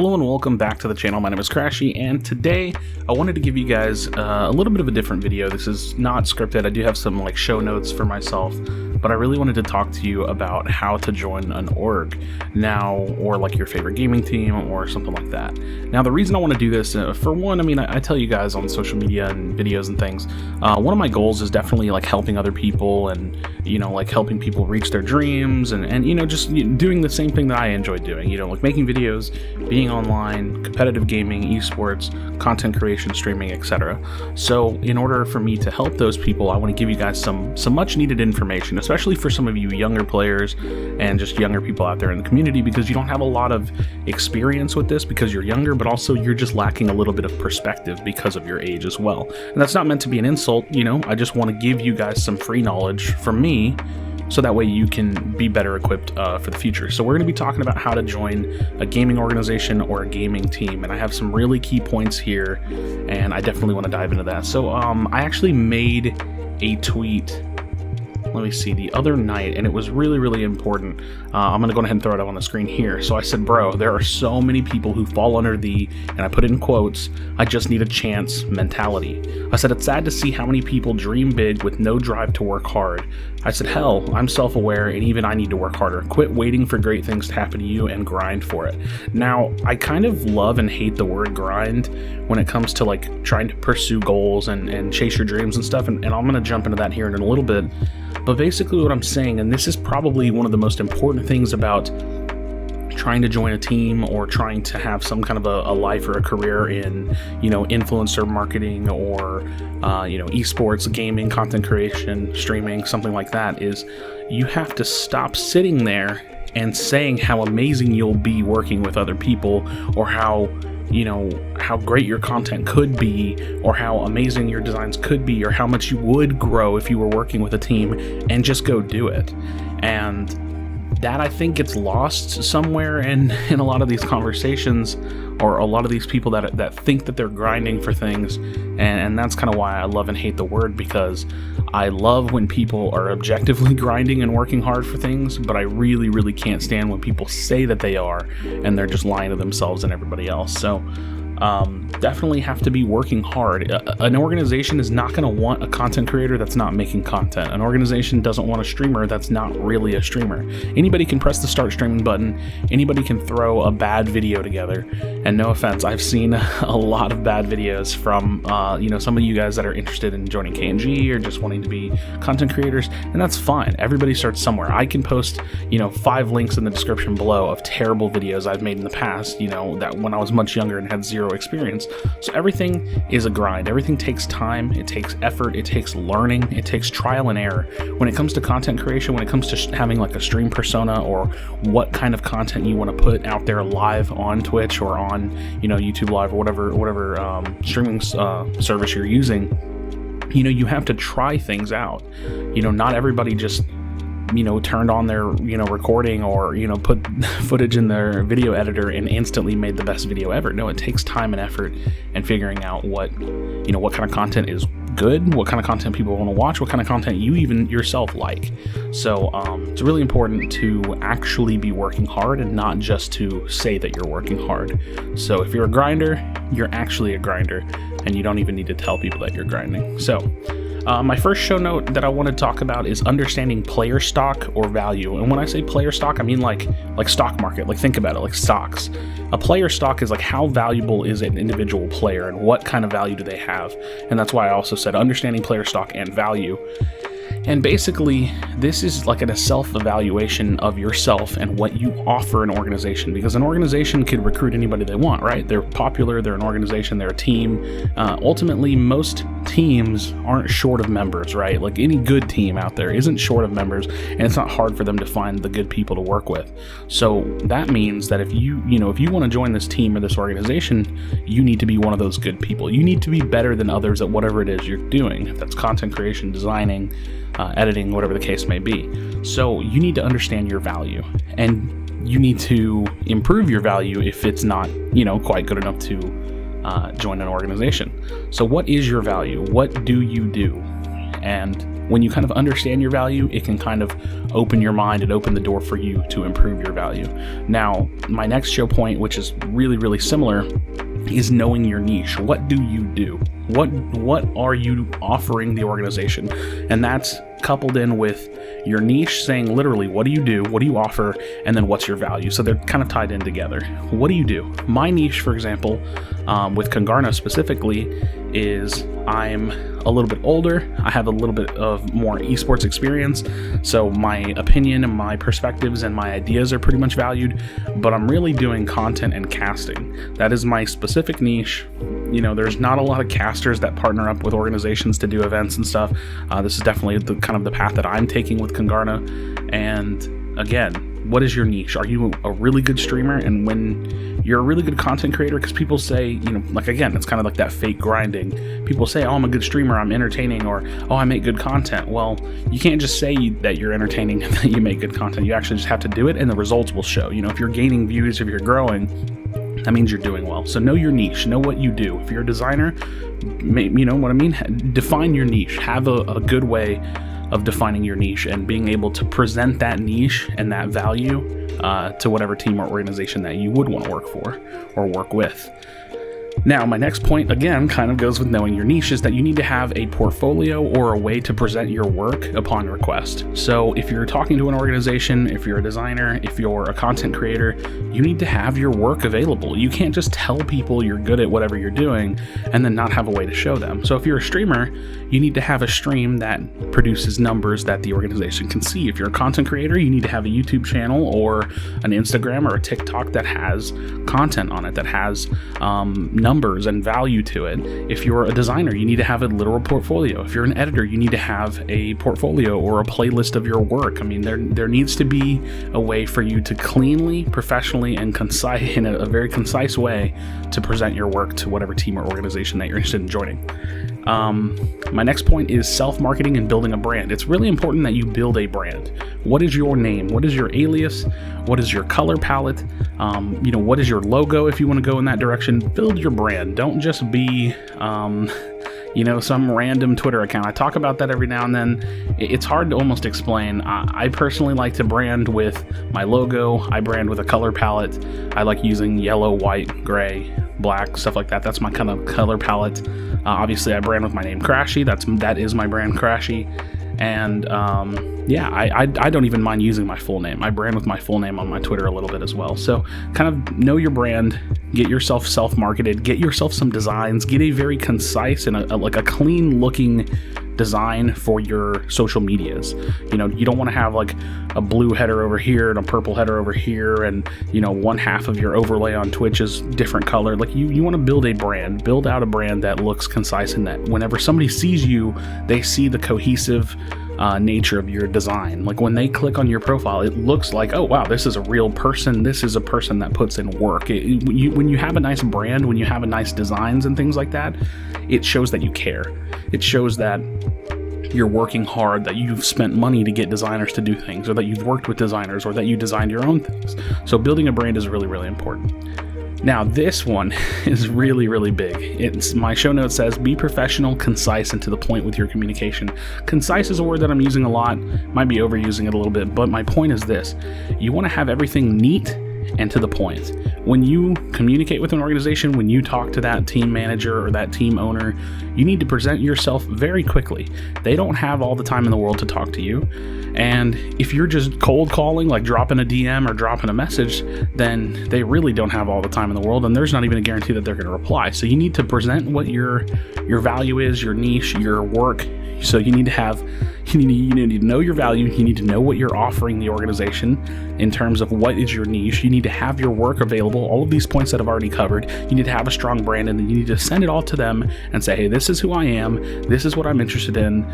Hello and welcome back to the channel. My name is Krashy, and today I wanted to give you guys a little bit of a different video. This is not scripted. I do have some show notes for myself, but I really wanted to talk to you about how to join an org now, or your favorite gaming team or something like that. Now, the reason I want to do this, for one, I tell you guys on social media and videos and things, one of my goals is definitely helping other people and helping people reach their dreams and just doing the same thing that I enjoy doing, making videos, being online, competitive gaming, esports, content creation, streaming, etc. So in order for me to help those people, I want to give you guys some much needed information, especially for some of you younger players and just younger people out there in the community, because you don't have a lot of experience with this because you're younger, but also you're just lacking a little bit of perspective because of your age as well. And that's not meant to be an insult, I just want to give you guys some free knowledge from me, so that way you can be better equipped for the future. So we're going to be talking about how to join a gaming organization or a gaming team, and I have some really key points here, and I definitely want to dive into that. So I actually made a tweet, let me see, the other night, and it was really important. I'm gonna go ahead and throw it up on the screen here. So I said, bro, there are so many people who fall under the, and I put it in quotes, I just need a chance mentality. I said, it's sad to see how many people dream big with no drive to work hard. I said, hell, I'm self-aware, and even I need to work harder. Quit waiting for great things to happen to you and grind for it. Now, I kind of love and hate the word grind when it comes to trying to pursue goals and chase your dreams and stuff, and I'm gonna jump into that here in a little bit. But basically what I'm saying, and this is probably one of the most important things about trying to join a team or trying to have some kind of a life or a career in, influencer marketing or, esports, gaming, content creation, streaming, something like that, is you have to stop sitting there and saying how amazing you'll be working with other people, or how great your content could be, or how amazing your designs could be, or how much you would grow if you were working with a team, and just go do it. And that, I think, gets lost somewhere in a lot of these conversations, or a lot of these people that think that they're grinding for things, and that's kind of why I love and hate the word, because I love when people are objectively grinding and working hard for things, but I really can't stand when people say that they are and they're just lying to themselves and everybody else. So definitely have to be working hard. An organization is not going to want a content creator that's not making content. An organization doesn't want a streamer that's not really a streamer. Anybody can press the start streaming button. Anybody can throw a bad video together. And no offense, I've seen a lot of bad videos from some of you guys that are interested in joining KNG or just wanting to be content creators, and that's fine. Everybody starts somewhere. I can post 5 links in the description below of terrible videos I've made in the past, that when I was much younger and had zero experience. So everything is a grind. Everything takes time, it takes effort, it takes learning, it takes trial and error. When it comes to content creation, when it comes to having a stream persona, or what kind of content you want to put out there live on Twitch or on YouTube Live, or whatever streaming service you're using, you have to try things out. Not everybody just turned on their recording or put footage in their video editor and instantly made the best video ever. No, it takes time and effort and figuring out what kind of content is good, what kind of content people want to watch, what kind of content you even yourself like. So it's really important to actually be working hard and not just to say that you're working hard. So if you're a grinder, you're actually a grinder, and you don't even need to tell people that you're grinding. So my first show note that I want to talk about is understanding player stock or value. And when I say player stock, I mean like stock market. Think about it like stocks. A player stock is how valuable is an individual player and what kind of value do they have. And that's why I also said understanding player stock and value. And basically, this is a self-evaluation of yourself and what you offer an organization, because an organization could recruit anybody they want, right? They're popular, they're an organization, they're a team. Ultimately, most teams aren't short of members, right? Any good team out there isn't short of members, and it's not hard for them to find the good people to work with. So that means that if you want to join this team or this organization, you need to be one of those good people. You need to be better than others at whatever it is you're doing, if that's content creation, designing, editing, whatever the case may be. So you need to understand your value, and you need to improve your value if it's not, quite good enough to join an organization. So what is your value? What do you do? And when you kind of understand your value, it can kind of open your mind and open the door for you to improve your value. Now, my next show point, which is really, really similar, is knowing your niche. What do you do? What are you offering the organization? And that's coupled in with your niche, saying literally, what do you do? What do you offer? And then what's your value? So they're kind of tied in together. What do you do? My niche, for example, with Congarna specifically, is I'm a little bit older. I have a little bit of more esports experience. So my opinion and my perspectives and my ideas are pretty much valued, but I'm really doing content and casting. That is my specific niche. You know, there's not a lot of casters that partner up with organizations to do events and stuff. This is definitely the kind of the path that I'm taking with Congarna. And again, what is your niche? Are you a really good streamer? And when you're a really good content creator, because people say, you know, like, again, it's kind of like that fake grinding. People say, oh, I'm a good streamer, I'm entertaining, or, oh, I make good content. Well, you can't just say that you're entertaining and that you make good content. You actually just have to do it, and the results will show. You know, if you're gaining views, if you're growing, that means you're doing well. So know your niche, know what you do. If you're a designer, you know what I mean? Define your niche. Have a good way of defining your niche and being able to present that niche and that value to whatever team or organization that you would want to work for or work with. Now, my next point, again, kind of goes with knowing your niche, is that you need to have a portfolio or a way to present your work upon request. So if you're talking to an organization, if you're a designer, if you're a content creator, you need to have your work available. You can't just tell people you're good at whatever you're doing and then not have a way to show them. So if you're a streamer, you need to have a stream that produces numbers that the organization can see. If you're a content creator, you need to have a YouTube channel or an Instagram or a TikTok that has content on it, that has numbers and value to it. If you're a designer, you need to have a literal portfolio. If you're an editor, you need to have a portfolio or a playlist of your work. I mean, there needs to be a way for you to cleanly, professionally, and concise, in a very concise way, to present your work to whatever team or organization that you're interested in joining. My next point is self-marketing and building a brand. It's really important that you build a brand. What is your name? What is your alias? What is your color palette? You know, what is your logo if you want to go in that direction? Build your brand. Don't just be, you know, some random Twitter account. I talk about that every now and then. It's hard to almost explain. I personally like to brand with my logo. I brand with a color palette. I like using yellow, white, gray, black, stuff like that. That's my kind of color palette. Obviously, I brand with my name, Krashy. That is my brand, Krashy. And yeah, I don't even mind using my full name. I brand with my full name on my Twitter a little bit as well. So kind of know your brand, get yourself self-marketed, get yourself some designs, get a very concise and like a clean looking design for your social medias. You know, you don't want to have like a blue header over here and a purple header over here, and you know, one half of your overlay on Twitch is different color. Like you want to build a brand, build out a brand that looks concise, and that whenever somebody sees you, they see the cohesive nature of your design. Like when they click on your profile, it looks like, oh wow, this is a real person. This is a person that puts in work. When you have a nice brand, when you have a nice designs and things like that, it shows that you care. It shows that you're working hard, that you've spent money to get designers to do things, or that you've worked with designers, or that you designed your own things. So building a brand is really, really important. Now, this one is really, really big. My show note says, be professional, concise, and to the point with your communication. Concise is a word that I'm using a lot. Might be overusing it a little bit, but my point is this. You want to have everything neat and to the point. When you communicate with an organization, when you talk to that team manager or that team owner, you need to present yourself very quickly. They don't have all the time in the world to talk to you. And if you're just cold calling, like dropping a DM or dropping a message, then they really don't have all the time in the world, and there's not even a guarantee that they're going to reply. So you need to present what your value is, your niche, your work. So you need to know your value. You need to know what you're offering the organization in terms of what is your niche. You need to have your work available. All of these points that I've already covered. You need to have a strong brand, and then you need to send it all to them and say, hey, this is who I am. This is what I'm interested in.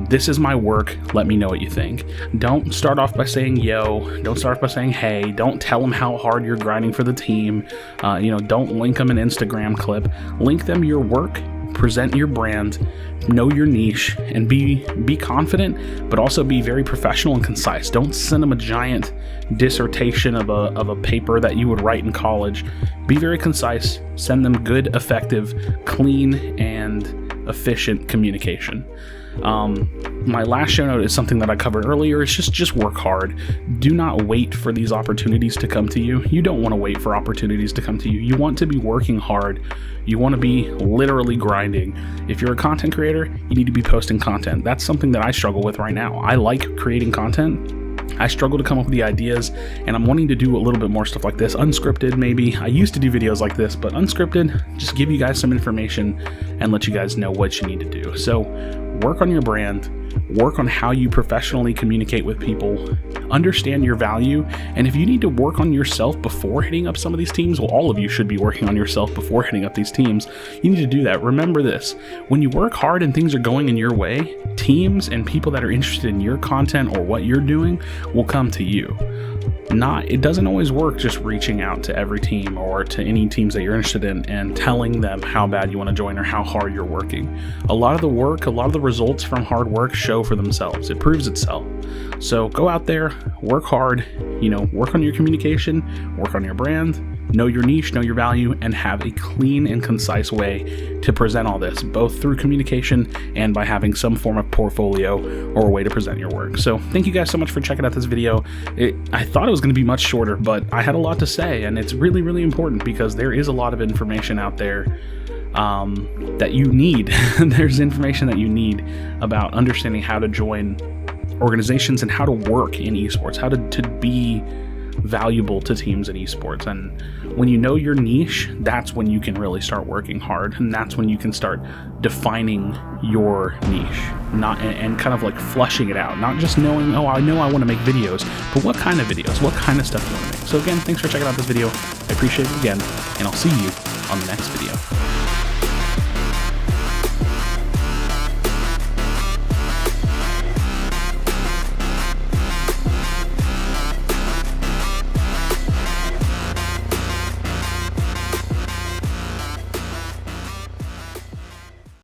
This is my work. Let me know what you think. Don't start off by saying yo. Don't start off by saying hey. Don't tell them how hard you're grinding for the team. Don't link them an Instagram clip. Link them your work. Present your brand, know your niche, and be confident, but also be very professional and concise. Don't send them a giant dissertation of a paper that you would write in college. Be very concise. Send them good, effective, clean, and efficient communication. My last show note is something that I covered earlier. It's just work hard. Do not wait for these opportunities to come to you. You don't want to wait for opportunities to come to you. You want to be working hard. You want to be literally grinding. If you're a content creator, you need to be posting content. That's something that I struggle with right now. I like creating content. I struggle to come up with the ideas, and I'm wanting to do a little bit more stuff like this, unscripted maybe. I used to do videos like this, but unscripted, just give you guys some information and let you guys know what you need to do. So work on your brand, work on how you professionally communicate with people, understand your value, and if you need to work on yourself before hitting up some of these teams, well, all of you should be working on yourself before hitting up these teams. You need to do that. Remember this, when you work hard and things are going in your way, teams and people that are interested in your content or what you're doing will come to you. It doesn't always work just reaching out to every team or to any teams that you're interested in and telling them how bad you want to join or how hard you're working. A lot of the results from hard work show for themselves. It proves itself. So go out there, work hard, work on your communication, work on your brand, know your niche, know your value, and have a clean and concise way to present all this, both through communication and by having some form of portfolio or a way to present your work. So thank you guys so much for checking out this video. I thought it was going to be much shorter, but I had a lot to say, and it's really, really important because there is a lot of information out there that you need. There's information that you need about understanding how to join organizations and how to work in esports, how to be valuable to teams in esports. And when you know your niche, that's when you can really start working hard, and that's when you can start defining your niche, and kind of like fleshing it out, not just knowing, oh, I know I want to make videos, but what kind of videos, what kind of stuff do you want to make. So again, thanks for checking out this video. I appreciate it again, and I'll see you on the next video.